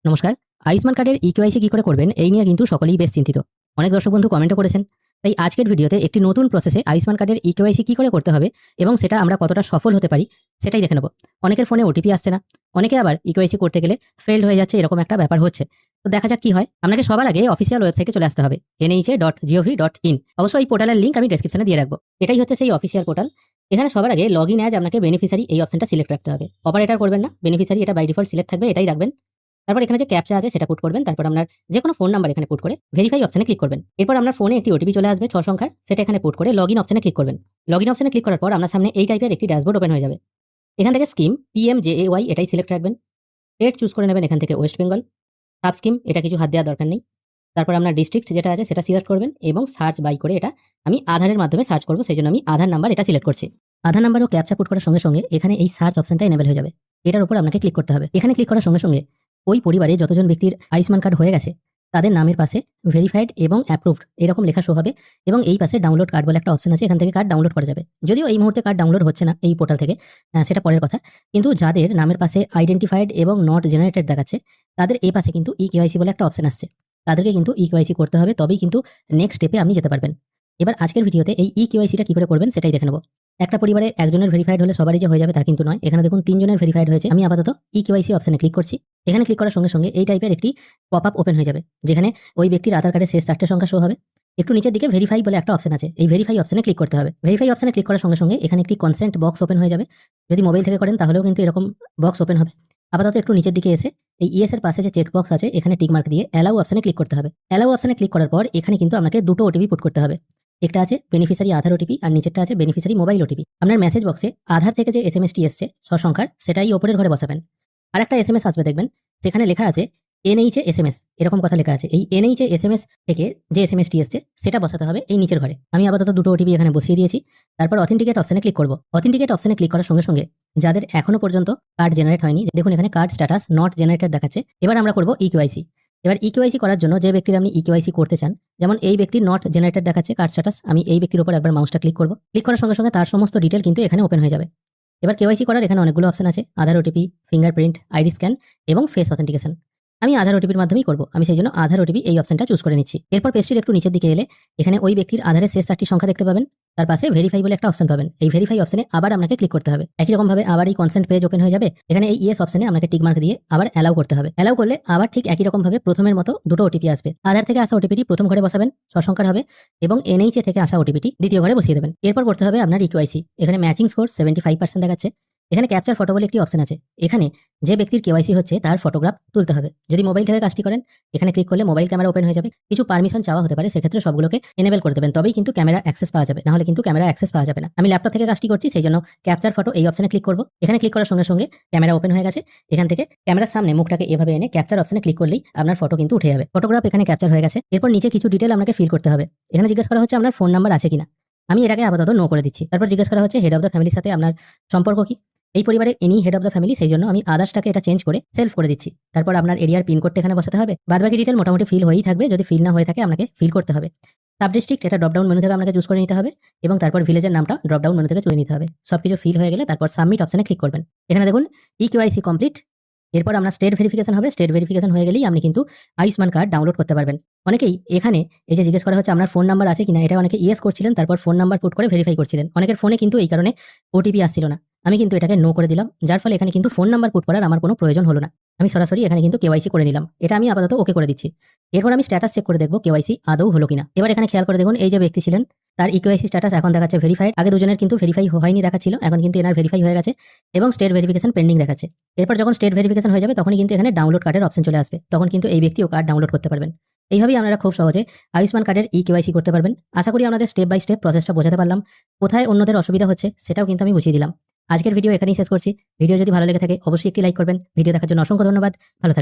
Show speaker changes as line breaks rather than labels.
নমস্কার। আয়ুষ্মান কার্ডের ইকেওয়াইসি কি করে করবেন এই নিয়ে কিন্তু সকলেই বেশ চিন্তিত। অনেক দর্শক বন্ধু কমেন্টও করেছেন। তাই আজকের ভিডিওতে একটি নতুন প্রসেসে আয়ুষ্মান কার্ডের ইকেওয়াইসি কি করে করতে হবে এবং সেটা আমরা কতটা সফল হতে পারি সেটাই দেখে নেব। অনেকের ফোনে ওটিপি আসছে না, অনেকে আবার ইকেওয়াইসি করতে গেলে ফেলড হয়ে যাচ্ছে, এরকম একটা ব্যাপার হচ্ছে। তো দেখা যাক কি হয়। আপনাকে সবার আগে অফিসিয়াল ওয়েবসাইটে চলে আসতে হবে nhA.gov.in। অবশ্যই এই পোর্টালের লিঙ্ক আমি ডেসক্রিপশনে দিয়ে রাখবো। এটাই হচ্ছে সেই অফিসিয়াল পোর্টাল। এখানে সবার আগে লগইন অ্যাজ আপনাকে বেনিফিশিয়ারি এই অপশনটা সিলেক্ট রাখতে হবে। অপারেটর করবেন না, বেনিফিশিয়ারি এটা বাই ডিফল্ট সিলেক্ট থাকবে, এটাই রাখবেন। তারপর এখানে যে ক্যাপচা আছে সেটা পুট করবেন। তারপর আপনার যে কোনো ফোন নাম্বার এখানে পুট করে ভেরিফাই অপশনে ক্লিক করবেন। এরপর আপনার ফোনে একটি ওটিপি চলে আসবে 6 সংখ্যার, সেটা এখানে পুট করে লগইন অপশনে ক্লিক করবেন। লগইন অপশনে ক্লিক করার পর আপনার সামনে এই টাইপের একটি ড্যাশবোর্ড ওপেন হয়ে যাবে। এখান থেকে স্কিম PMJAY এটাই সিলেক্ট রাখবেন। স্টেট চুজ করে নেবেন এখান থেকে ওয়েস্ট বেঙ্গল। সাব স্কিম এটা কিছু হাত দেওয়ার দরকার নেই। তারপর আপনার ডিস্ট্রিক্ট যেটা আছে সেটা সিলেক্ট করবেন এবং সার্চ বাই করে এটা আমি আধারের মাধ্যমে সার্চ করব, সেই জন্য আমি আধার নাম্বার এটা সিলেক্ট করছি। আধার নাম্বার ও ক্যাপচা পুট করার সঙ্গে সঙ্গে এখানে এই সার্চ অপশনটা এনেবল হয়ে যাবে। এটার উপর আপনাকে ক্লিক করতে হবে। এখানে ক্লিক করার সঙ্গে সঙ্গে ওই পরিবারে যতজন ব্যক্তির আয়ুষ্মান কার্ড হয়ে গেছে তাদের নামের পাশে ভেরিফাইড এবং অ্যাপ্রুভড এরকম লেখা শো হবে এবং এই পাশে ডাউনলোড কার্ড বলে একটা অপশন আছে, এখান থেকে কার্ড ডাউনলোড করা যাবে। যদিও এই মুহূর্তে কার্ড ডাউনলোড হচ্ছে না এই পোর্টাল থেকে, সেটা পরের কথা। কিন্তু যাদের নামের পাশে আইডেন্টিফাইড এবং নট জেনারেটেড দেখাচ্ছে তাদের এই পাশে কিন্তু ইকেওয়াইসি বলে একটা অপশন আসছে, তাদেরকে কিন্তু ইকেওয়াইসি করতে হবে, তবেই কিন্তু নেক্সট স্টেপে আপনি যেতে পারবেন। এবার আজকের ভিডিওতে এই ইকেওয়াইসিটা কি করে করবেন সেটাই দেখে নেব। একটা পরিবারে একজনের ভেরিফাইড হলে সবারই যে হয়ে যাবে তা কিন্তু নয়। এখানে দেখুন 3 জনের ভেরিফাইড হয়েছে। আমি আপাতত ইকেওয়াইসি অপশনে ক্লিক করছি। এখানে ক্লিক করার সঙ্গে সঙ্গে এই টাইপের একটি পপ আপ ওপেন হয়ে যাবে, যেখানে ওই ব্যক্তির আধার কার্ডের শেষ 4টে সংখ্যা শো হবে। একটু নিচের দিকে ভেরিফাই বলে একটা অপশন আছে, এই ভেরিফাই অপশনে ক্লিক করতে হবে। ভেরিফাই অপশনে ক্লিক করার সঙ্গে সঙ্গে এখানে একটি কনসেন্ট বক্স ওপেন হয়ে যাবে। যদি মোবাইল থেকে করেন তাহলেও কিন্তু এরকম বক্স ওপেন হবে। আপাতত একটু নিচের দিকে এসে এই ইয়েস এর পাশে যে চেক বক্স আছে এখানে টিক মার্ক দিয়ে অ্যালাউ অপশনে ক্লিক করতে হবে। অ্যালাউ অপশনে ক্লিক করার পর এখানে কিন্তু আপনাকে দুটো ওটিপি পুট করতে হবে। একটা আছে বেনিফিশিয়ারি আধার ওটিপি আর নিচেরটা আছে বেনিফিশিয়ারি মোবাইল ওটিপি। আপনার মেসেজ বক্সে আধার থেকে যে এসএমএসটি এসছে 6 সংখ্যার সেটাই ওপরের ঘরে বসাবেন। আর একটা এসএমএস আসবে দেখবেন, সেখানে লেখা আছে NHA SMS, এরকম কথা লেখা আছে। এই NHA SMS থেকে যে এসএমএসটি এসছে সেটা বসাতে হবে এই নিচের ঘরে। আমি আপাতত দুটো ওটিপি এখানে বসিয়ে দিয়েছি। তারপর অথেন্টিকেট অপশনে ক্লিক করব। অথেন্টিকেট অপশনে ক্লিক করার সঙ্গে সঙ্গে যাদের এখনো পর্যন্ত কার্ড জেনারেট হয়নি, দেখুন এখানে কার্ড স্ট্যাটাস নট জেনারেটেড দেখাচ্ছে। এবার আমরা করব ইকেওয়াইসি। এবার ইকেওয়াইসি করার জন্য যে ব্যক্তির আপনি ইকেওয়াইসি করতে চান, যেমন এই ব্যক্তির নট জেনারেটেড দেখাচ্ছে কার্ড স্ট্যাটাস, আমি এই ব্যক্তির উপর একবার মাউসটা ক্লিক করব। ক্লিক করার সঙ্গে সঙ্গে তার সমস্ত ডিটেল কিন্তু এখানে ওপেন হয়ে যাবে। এবার কেওয়াইসি করার এখানে অনেকগুলো অপশন আছে, আধার ওটিপি, ফিঙ্গারপ্রিন্ট, আইডি স্ক্যান এবং ফেস অথেন্টিকেশন। আমি আধার ওটিপির মাধ্যমেই করব, আমি সেই জন্য আধার ওটিপি এই অপশনটা চুজ করে নিচ্ছি। এরপর পেজটির একটু নিচের দিকে এলে এখানে ওই ব্যক্তির আধারের শেষ 4টি সংখ্যা দেখতে পাবেন, তার পাশে ভেরিফাই বলে একটা অপশন পাবেন। এই ভেরিফাই অপশনে আবার আপনাকে ক্লিক করতে হবে। একই রকম ভাবে আবার এই কনসেন্ট পেজ ওপেন হয়ে যাবে। এখানে এই ইয়েস অপশনে আপনাকে টিক মার্ক দিয়ে আবার অ্যালাউ করতে হবে। অ্যালাউ করলে আবার ঠিক একই রকম ভাবে প্রথমের মতো দুটো ওটিপি আসবে। আধার থেকে আসা ওটিপিটি প্রথম ঘরে বসাবেন, 6 সংখ্যার হবে, এবং NHA থেকে আসা ওটিপিটি দ্বিতীয় ঘরে বসিয়ে দেবেন। এরপর করতে হবে আপনার ইকেওয়াইসি। এখানে ম্যাচিং স্কোর 75% দেখাচ্ছে। এখানে ক্যাপচার ফটো বলে একটি অপশন আছে। এখানে যে ব্যক্তির কেওয়াইসি হচ্ছে তার ফটোগ্রাফ তুলতে হবে। যদি মোবাইল থেকে কাজটি করেন এখানে ক্লিক করলে মোবাইল ক্যামেরা ওপেন হয়ে যাবে। কিছু পারমিশন চাওয়া হতে পারে, সেক্ষেত্রে সবগুলোকে এনেবল করে দেবেন, তবেই কিন্তু ক্যামেরা অ্যাক্সেস পাওয়া যাবে, নাহলে কিন্তু ক্যামেরা অ্যাক্সেস পাওয়া যাবে না। আমি ল্যাপটপ থেকে কাজটি করছি, সেই জন্য ক্যাপচার ফটো এই অপশনে ক্লিক করব। এখানে ক্লিক করার সঙ্গে সঙ্গে ক্যামেরা ওপেন হয়ে গেছে। এখান থেকে ক্যামেরার সামনে মুখটাকে এভাবে এনে ক্যাপচার অপশনে ক্লিক করলেই আপনার ফটো কিন্তু উঠে যাবে। ফটোগ্রাফ এখানে ক্যাপচার হয়ে গেছে। এরপর নিচে কিছু ডিটেল আপনাকে ফিল করতে হবে। এখানে জিজ্ঞেস করা হচ্ছে আপনার ফোন নাম্বার আছে কিনা, আমি এটাকে আপাতত নো করে দিচ্ছি। তারপর জিজ্ঞেস করা হচ্ছে হেড অফ দ্য ফ্যামিলির সাথে আপনার সম্পর্ক কি। এই পরিবারে ইনি হেড অফ দ্য ফ্যামিলি, সেই জন্য আমি আদার্সটাকে এটা চেঞ্জ করে সেলফ করে দিচ্ছি। তারপর আপনার এরিয়ার পিনকোডটা এখানে বসাতে হবে। বাদবাকি ডিটেল মোটামুটি ফিল হয়েই থাকবে, যদি ফিল না হয়ে থাকে আপনাকে ফিল করতে হবে। সাব ডিস্ট্রিক্ট এটা ড্রপ ডাউন মেনু থেকে আপনাকে চুজ করে নিতে হবে এবং তারপর ভিলেজের নামটা ড্রপ ডাউন মেনু থেকে চুনে নিতে হবে। সবকিছু ফিল হয়ে গেলে তারপর সাবমিট অপশনে ক্লিক করবেন। এখানে দেখুন ইকেওয়াইসি কমপ্লিট। এরপর আমরা স্টেট ভেরিফিকেশন হবে। স্টেট ভেরিফিকেশন হয়ে গেলেই আপনি কিন্তু আয়ুষ্মান কার্ড ডাউনলোড করতে পারবেন। অনেকেই এখানে এই যে জিজ্ঞেস করা হচ্ছে আপনার ফোন নাম্বার আছে কিনা, এটা অনেকে ইয়েস করছিলেন, তারপর ফোন নাম্বার পুট করে ভেরিফাই করছিলেন। অনেকের ফোনে কিন্তু এই কারণে ওটিপি আসছিল না। আমি কিন্তু এটাকে নো করে দিলাম, যার ফলে এখানে কিন্তু ফোন নাম্বার পুট করার আমার কোনো প্রয়োজন হলো না। আমি সরাসরি এখানে কিন্তু কেওয়াইসি করে নিলাম। এটা আমি আপাতত ওকে করে দিচ্ছি। এরপর আমি স্ট্যাটাস চেক করে দেখবো কেওয়াইসি আদৌ হলো কিনা। এবার এখানে খেয়াল করে দেখুন এই যে ব্যক্তি ছিলেন তার ইকেওয়াইসি স্ট্যাটাস এখন দেখাচ্ছে ভেরিফাইড। আগে দুজনের কিন্তু ভেরিফাই হয়নি দেখাচ্ছিল, এখন কিন্তু এনার ভেরিফাই হয়ে গেছে এবং স্টেট ভেরিফিকেশন পেন্ডিং দেখাচ্ছে। এরপর যখন স্টেট ভেরিফিকেশন হয়ে যাবে তখনই কিন্তু এখানে ডাউনলোড কার্ডের অপশন চলে আসবে, তখন কিন্তু এই ব্যক্তিও কার্ড ডাউনলোড করতে পারবেন। এইভাবেই আপনারা খুব সহজে আয়ুষ্মান কার্ডের ইকেওয়াইসি করতে পারবেন। আশা করি আপনাদের স্টেপ বাই স্টেপ প্রসেসটা বোঝাতে পারলাম। কোথায় অন্যদের অসুবিধা হচ্ছে সেটাও কিন্তু আমি বুঝিয়ে দিলাম। আজকের ভিডিও এখানেই শেষ করছি। ভিডিও যদি ভালো লেগে থাকে অবশ্যই একটি লাইক করবেন। ভিডিও দেখার জন্য অসংখ্য ধন্যবাদ। ভালো থাকবেন।